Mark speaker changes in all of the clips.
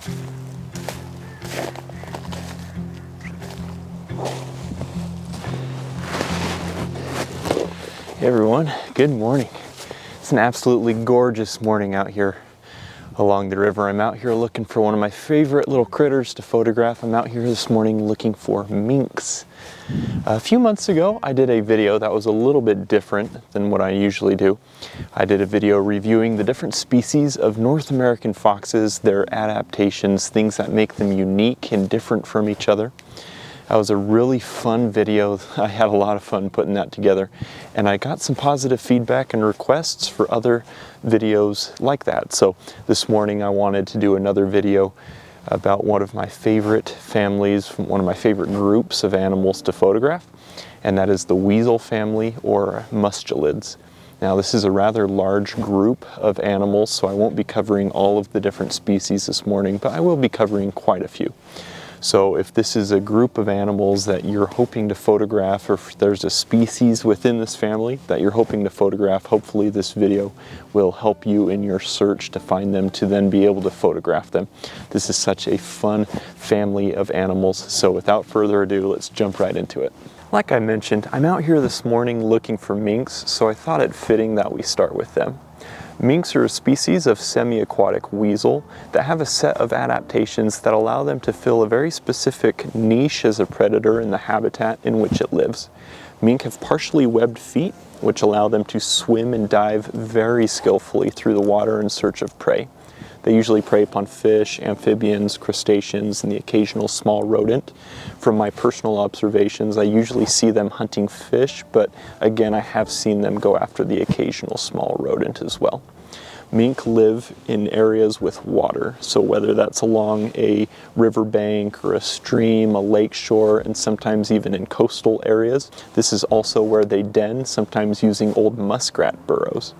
Speaker 1: Hey everyone, good morning. It's an absolutely gorgeous morning out here along the river. I'm out here looking for one of my favorite little critters to photograph. I'm out here this morning looking for minks. A few months ago, I did a video that was a little bit different than what I usually do. I did a video reviewing the different species of North American foxes, their adaptations, things that make them unique and different from each other. That was a really fun video. I had a lot of fun putting that together, and I got some positive feedback and requests for other videos like that. So this morning I wanted to do another video about one of my favorite families, one of my favorite groups of animals to photograph, and that is the weasel family, or mustelids. Now this is a rather large group of animals, so I won't be covering all of the different species this morning, but I will be covering quite a few. So if this is a group of animals that you're hoping to photograph, or if there's a species within this family that you're hoping to photograph, hopefully this video will help you in your search to find them, to then be able to photograph them. This is such a fun family of animals. So without further ado, let's jump right into it. Like I mentioned, I'm out here this morning looking for minks, so I thought it fitting that we start with them. Minks are a species of semi-aquatic weasel that have a set of adaptations that allow them to fill a very specific niche as a predator in the habitat in which it lives. Mink have partially webbed feet, which allow them to swim and dive very skillfully through the water in search of prey. They usually prey upon fish, amphibians, crustaceans, and the occasional small rodent. From my personal observations, I usually see them hunting fish, but again, I have seen them go after the occasional small rodent as well. Mink live in areas with water, so whether that's along a riverbank or a stream, a lake shore, and sometimes even in coastal areas. This is also where they den, sometimes using old muskrat burrows,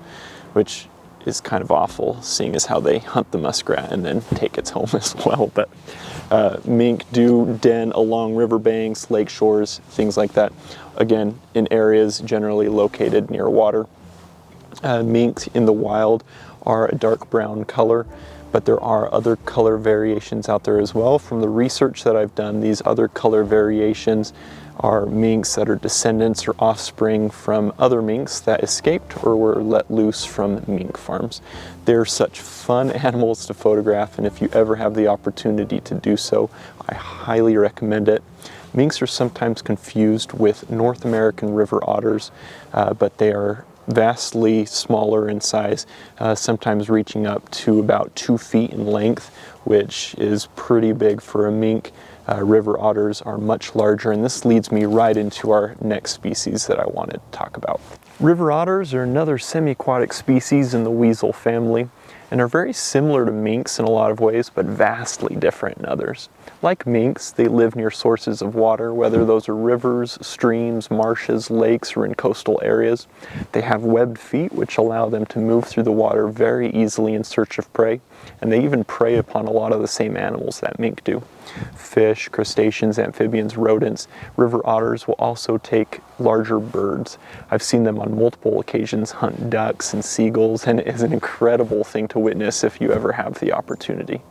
Speaker 1: which is kind of awful, seeing as how they hunt the muskrat and then take its home as well. But mink do den along riverbanks, lake shores, things like that. Again, in areas generally located near water. Minks in the wild are a dark brown color, but there are other color variations out there as well. From the research that I've done, these other color variations are minks that are descendants or offspring from other minks that escaped or were let loose from mink farms. They're such fun animals to photograph, and if you ever have the opportunity to do so, I highly recommend it. Minks are sometimes confused with North American river otters, but they are vastly smaller in size, sometimes reaching up to about 2 feet in length, which is pretty big for a mink. River otters are much larger, and this leads me right into our next species that I wanted to talk about. River otters are another semi-aquatic species in the weasel family, and are very similar to minks in a lot of ways, but vastly different in others. Like minks, they live near sources of water, whether those are rivers, streams, marshes, lakes, or in coastal areas. They have webbed feet, which allow them to move through the water very easily in search of prey, and they even prey upon a lot of the same animals that mink do. Fish, crustaceans, amphibians, rodents. River otters will also take larger birds. I've seen them on multiple occasions hunt ducks and seagulls, and it is an incredible thing to witness if you ever have the opportunity.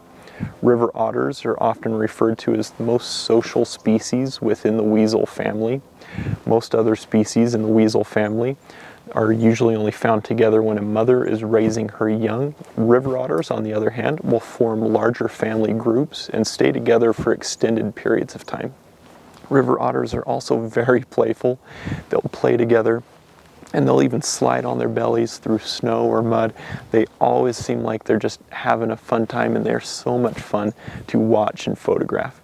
Speaker 1: River otters are often referred to as the most social species within the weasel family. Most other species in the weasel family are usually only found together when a mother is raising her young. River otters, on the other hand, will form larger family groups and stay together for extended periods of time. River otters are also very playful. They'll play together, and they'll even slide on their bellies through snow or mud. They always seem like they're just having a fun time, and they're so much fun to watch and photograph.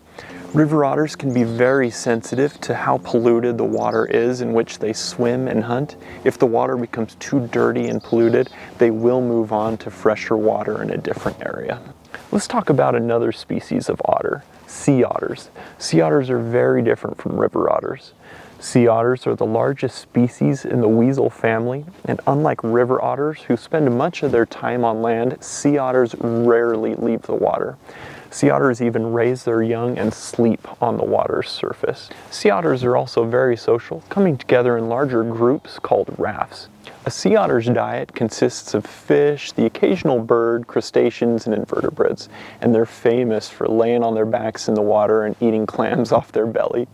Speaker 1: River otters can be very sensitive to how polluted the water is in which they swim and hunt. If the water becomes too dirty and polluted, they will move on to fresher water in a different area. Let's talk about another species of otter, sea otters. Sea otters are very different from river otters. Sea otters are the largest species in the weasel family, and unlike river otters, who spend much of their time on land, sea otters rarely leave the water. Sea otters even raise their young and sleep on the water's surface. Sea otters are also very social, coming together in larger groups called rafts. A A sea otter's diet consists of fish, the occasional bird, crustaceans, and invertebrates, and they're famous for laying on their backs in the water and eating clams off their belly.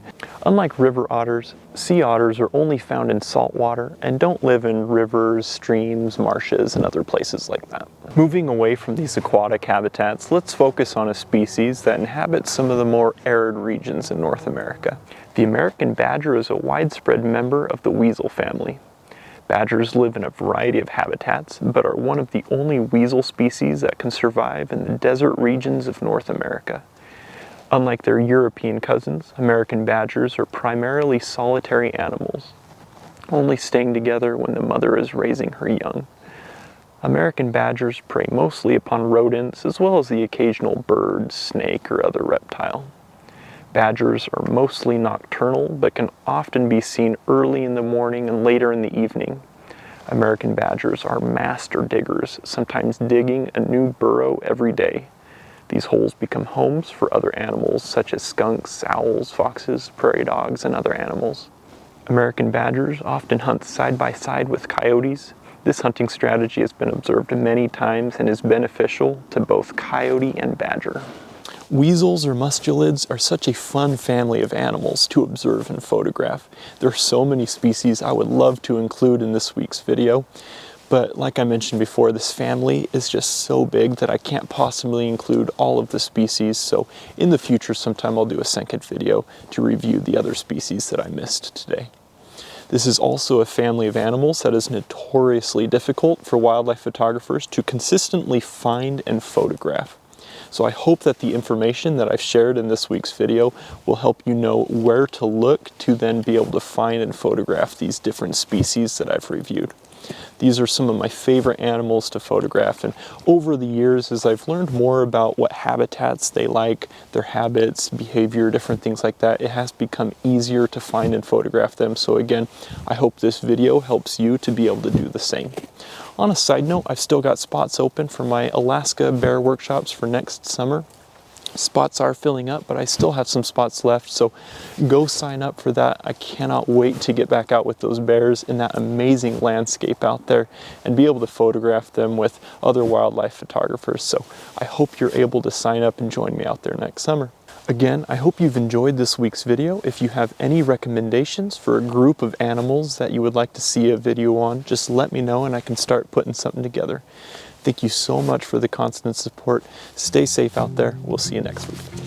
Speaker 1: Unlike river otters, sea otters are only found in salt water and don't live in rivers, streams, marshes, and other places like that. Moving away from these aquatic habitats, let's focus on a species that inhabits some of the more arid regions in North America. The American badger is a widespread member of the weasel family. Badgers live in a variety of habitats, but are one of the only weasel species that can survive in the desert regions of North America. Unlike their European cousins, American badgers are primarily solitary animals, only staying together when the mother is raising her young. American badgers prey mostly upon rodents as well as the occasional bird, snake, or other reptile. Badgers are mostly nocturnal, but can often be seen early in the morning and later in the evening. American badgers are master diggers, sometimes digging a new burrow every day. These holes become homes for other animals such as skunks, owls, foxes, prairie dogs, and other animals. American badgers often hunt side by side with coyotes. This hunting strategy has been observed many times and is beneficial to both coyote and badger. Weasels or mustelids are such a fun family of animals to observe and photograph. There are so many species I would love to include in this week's video, but like I mentioned before, this family is just so big that I can't possibly include all of the species, so in the future sometime I'll do a second video to review the other species that I missed today. This is also a family of animals that is notoriously difficult for wildlife photographers to consistently find and photograph. So I hope that the information that I've shared in this week's video will help you know where to look to then be able to find and photograph these different species that I've reviewed. These are some of my favorite animals to photograph, and over the years, as I've learned more about what habitats they like, their habits, behavior, different things like that, it has become easier to find and photograph them. So again, I hope this video helps you to be able to do the same. On a side note, I've still got spots open for my Alaska bear workshops for next summer. Spots are filling up, but I still have some spots left, so go sign up for that. I cannot wait to get back out with those bears in that amazing landscape out there and be able to photograph them with other wildlife photographers. So I hope you're able to sign up and join me out there next summer. Again, I hope you've enjoyed this week's video. If you have any recommendations for a group of animals that you would like to see a video on, just let me know and I can start putting something together. Thank you so much for the constant support. Stay safe out there. We'll see you next week.